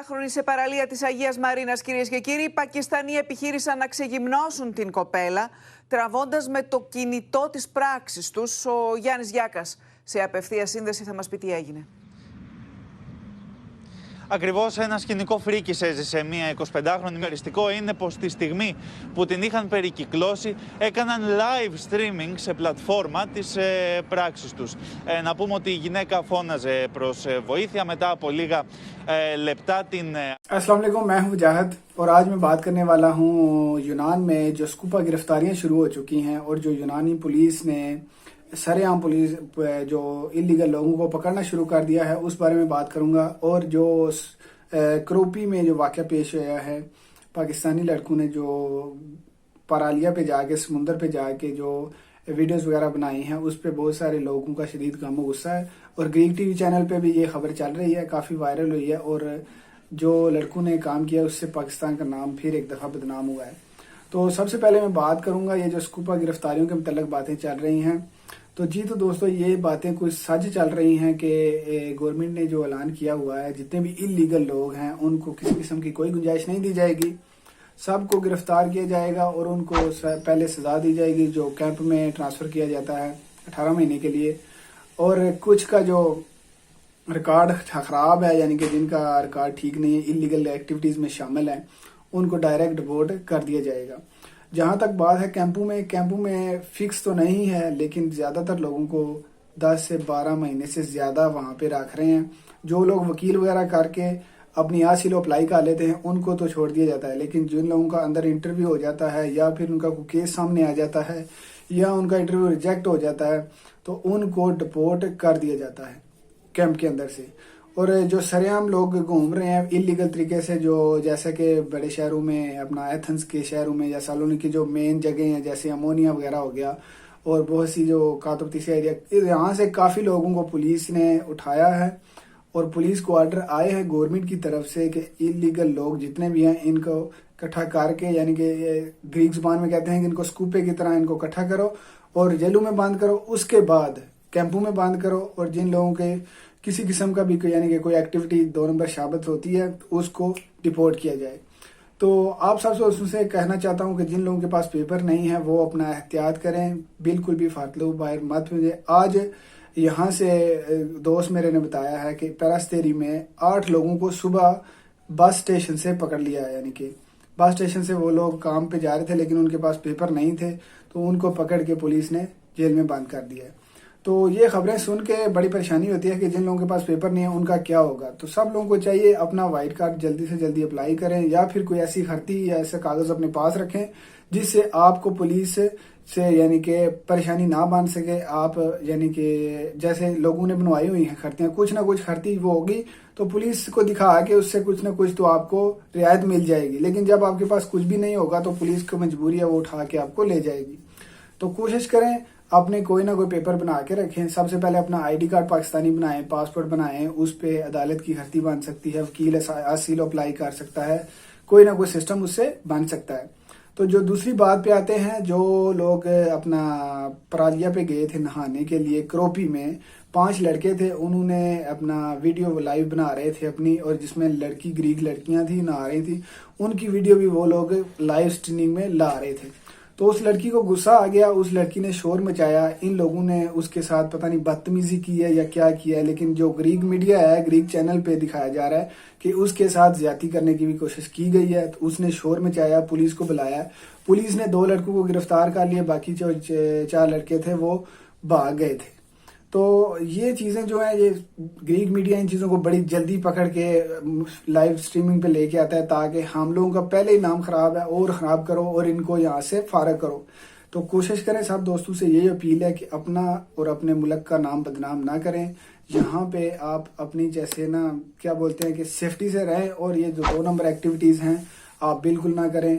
Σε παραλία της Αγίας Μαρίνας, κυρίες και κύριοι, οι Πακιστανοί επιχείρησαν να ξεγυμνώσουν την κοπέλα, τραβώντας με το κινητό της πράξης τους. Ο Γιάννης Γιάκας σε απευθεία σύνδεση θα μας πει τι έγινε. Ακριβώς ένα σκηνικό φρίκης έζησε μία 25χρονη. Μυριστικό είναι πως τη στιγμή που την είχαν περικυκλώσει έκαναν live streaming σε πλατφόρμα της πράξης τους. Να πούμε ότι η γυναίκα φώναζε προς βοήθεια μετά από λίγα لپتا تین السلام علیکم، میں ہوں وجاہد اور آج میں بات کرنے والا ہوں یونان میں جو سکوپا گرفتاریاں شروع ہو چکی ہیں اور جو یونانی پولیس نے سر عام پولیس جو انلیگل لوگوں کو پکڑنا شروع کر دیا ہے اس بارے میں بات کروں گا، اور جو کروپی میں جو واقعہ پیش ہوا ہے، پاکستانی لڑکوں نے جو پارالیا پہ جا کے سمندر پہ جا کے جو ویڈیوز وغیرہ بنائی ہیں اس پہ بہت سارے لوگوں کا شدید غم و غصہ ہے، اور گریک ٹی وی چینل پہ بھی یہ خبر چل رہی ہے، کافی وائرل ہوئی ہے، اور جو لڑکوں نے کام کیا اس سے پاکستان کا نام پھر ایک دفعہ بدنام ہوا ہے۔ تو سب سے پہلے میں بات کروں گا یہ جو سکوپا گرفتاریوں کے متعلق باتیں چل رہی ہیں، تو تو دوستو یہ باتیں کچھ سچ چل رہی ہیں کہ گورنمنٹ نے جو اعلان کیا ہوا ہے جتنے بھی انلیگل لوگ ہیں ان کو کسی قسم کی کوئی گنجائش نہیں دی جائے گی، سب کو گرفتار کیا جائے گا اور ان کو پہلے سزا دی جائے گی جو کیمپ میں ٹرانسفر کیا جاتا ہے 18 مہینے کے لیے، اور کچھ کا جو ریکارڈ خراب ہے یعنی کہ جن کا ریکارڈ ٹھیک نہیں ہے، انلیگل ایکٹیویٹیز میں شامل ہیں، ان کو ڈائریکٹ ڈپورٹ کر دیا جائے گا۔ جہاں تک بات ہے کیمپوں میں فکس تو نہیں ہے لیکن زیادہ تر لوگوں کو 10 سے 12 مہینے سے زیادہ وہاں پہ رکھ رہے ہیں۔ جو لوگ وکیل وغیرہ کر کے اپنی آسیلو اپلائی کر لیتے ہیں ان کو تو چھوڑ دیا جاتا ہے، لیکن جن لوگوں کا اندر انٹرویو ہو جاتا ہے یا پھر ان کا کوئی کیس سامنے آ جاتا ہے یا ان کا انٹرویو ریجیکٹ ہو جاتا ہے تو ان کو ڈپورٹ کر دیا جاتا ہے کیمپ کے اندر سے۔ اور جو سرعام لوگ گھوم رہے ہیں انلیگل طریقے سے، جو جیسے کہ بڑے شہروں میں اپنا ایتھنس کے شہروں میں یا سالونیکی کی جو مین جگہ ہیں جیسے امونیا وغیرہ ہو گیا اور بہت سی جو کاتوپتیسی ایریا، یہاں سے کافی لوگوں کو پولیس نے اٹھایا ہے اور پولیس کو آرڈر آئے ہیں گورنمنٹ کی طرف سے کہ انلیگل لوگ جتنے بھی ہیں ان کو اکٹھا کر کے، یعنی کہ گریک زبان میں کہتے ہیں کہ ان کو سکوپے کی طرح ان کو اکٹھا کرو اور جیلوں میں بند کرو، اس کے بعد کیمپوں میں بند کرو، اور جن لوگوں کے کسی قسم کا بھی یعنی کہ کوئی ایکٹیویٹی 2 نمبر ثابت ہوتی ہے اس کو ڈپورٹ کیا جائے۔ تو آپ سب سے کہنا چاہتا ہوں کہ جن لوگوں کے پاس پیپر نہیں ہے وہ اپنا احتیاط کریں، بالکل بھی فاتلو باہر مت بھیجیں۔ آج یہاں سے دوست میرے نے بتایا ہے کہ پیرستیری میں 8 لوگوں کو صبح بس اسٹیشن سے پکڑ لیا ہے، یعنی کہ بس اسٹیشن سے وہ لوگ کام پہ جا رہے تھے لیکن ان کے پاس پیپر نہیں تھے تو ان کو پکڑ کے پولیس نے جیل میں بند کر دیا ہے۔ تو یہ خبریں سن کے بڑی پریشانی ہوتی ہے کہ جن لوگوں کے پاس پیپر نہیں ہے ان کا کیا ہوگا۔ تو سب لوگوں کو چاہیے اپنا وائٹ کارڈ جلدی سے جلدی اپلائی کریں یا پھر کوئی ایسی خرطی یا ایسا کاغذ اپنے پاس رکھیں جس سے آپ کو پولیس سے یعنی کہ پریشانی نہ بن سکے۔ آپ یعنی کہ جیسے لوگوں نے بنوائی ہوئی ہیں خرطیاں، کچھ نہ کچھ خرطی وہ ہوگی تو پولیس کو دکھا کے اس سے کچھ نہ کچھ تو آپ کو رعایت مل جائے گی، لیکن جب آپ کے پاس کچھ بھی نہیں ہوگا تو پولیس کو مجبوری ہے وہ اٹھا کے آپ کو لے جائے گی۔ تو کوشش کریں اپنے کوئی نہ کوئی پیپر بنا کے رکھیں۔ سب سے پہلے اپنا آئی ڈی کارڈ پاکستانی بنائیں، پاسپورٹ بنائیں، اس پہ عدالت کی خرطی بن سکتی ہے، وکیل اسیلو اپلائی کر سکتا ہے، کوئی نہ کوئی سسٹم اس سے بن سکتا ہے۔ تو جو دوسری بات پہ آتے ہیں، جو لوگ اپنا پرالیا پہ گئے تھے نہانے کے لیے کروپی میں، 5 لڑکے تھے، انہوں نے اپنا ویڈیو لائیو بنا رہے تھے اپنی، اور جس میں لڑکی گریک لڑکیاں تھیں نہا رہی تھیں، ان کی ویڈیو بھی وہ لوگ لائیو اسٹریمنگ میں لا رہے تھے۔ تو اس لڑکی کو غصہ آ گیا، اس لڑکی نے شور مچایا، ان لوگوں نے اس کے ساتھ پتہ نہیں بدتمیزی کی ہے یا کیا کیا ہے، لیکن جو گریک میڈیا ہے، گریک چینل پہ دکھایا جا رہا ہے کہ اس کے ساتھ زیادتی کرنے کی بھی کوشش کی گئی ہے۔ تو اس نے شور مچایا، پولیس کو بلایا، پولیس نے 2 لڑکوں کو گرفتار کر لیا، باقی جو 4 لڑکے تھے وہ بھاگ گئے تھے۔ تو یہ چیزیں جو ہیں، یہ گریک میڈیا ان چیزوں کو بڑی جلدی پکڑ کے لائیو سٹریمنگ پہ لے کے آتا ہے تاکہ ہم لوگوں کا پہلے ہی نام خراب ہے اور خراب کرو اور ان کو یہاں سے فارغ کرو۔ تو کوشش کریں، سب دوستوں سے یہی اپیل ہے کہ اپنا اور اپنے ملک کا نام بدنام نہ کریں۔ یہاں پہ آپ اپنی جیسے نا کیا بولتے ہیں کہ سیفٹی سے رہیں، اور یہ جو 2 نمبر ایکٹیویٹیز ہیں آپ بالکل نہ کریں۔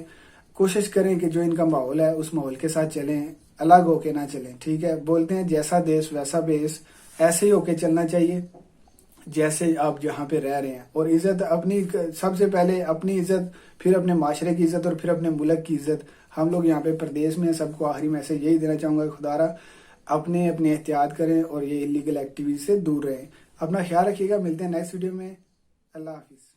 کوشش کریں کہ جو ان کا ماحول ہے اس ماحول کے ساتھ چلیں، الگ ہو کے نہ چلیں، ٹھیک ہے؟ بولتے ہیں جیسا دیش ویسا بیس، ایسے ہی ہو کے چلنا چاہیے جیسے آپ جہاں پہ رہ رہے ہیں۔ اور عزت اپنی، سب سے پہلے اپنی عزت، پھر اپنے معاشرے کی عزت اور پھر اپنے ملک کی عزت۔ ہم لوگ یہاں پہ پردیش میں ہیں، سب کو آخری میسج یہی دینا چاہوں گا کہ خدا را اپنے احتیاط کریں اور یہ انلیگل ایکٹیویٹی سے دور رہیں۔ اپنا خیال رکھیے گا، ملتے ہیں نیکسٹ ویڈیو میں، اللہ حافظ۔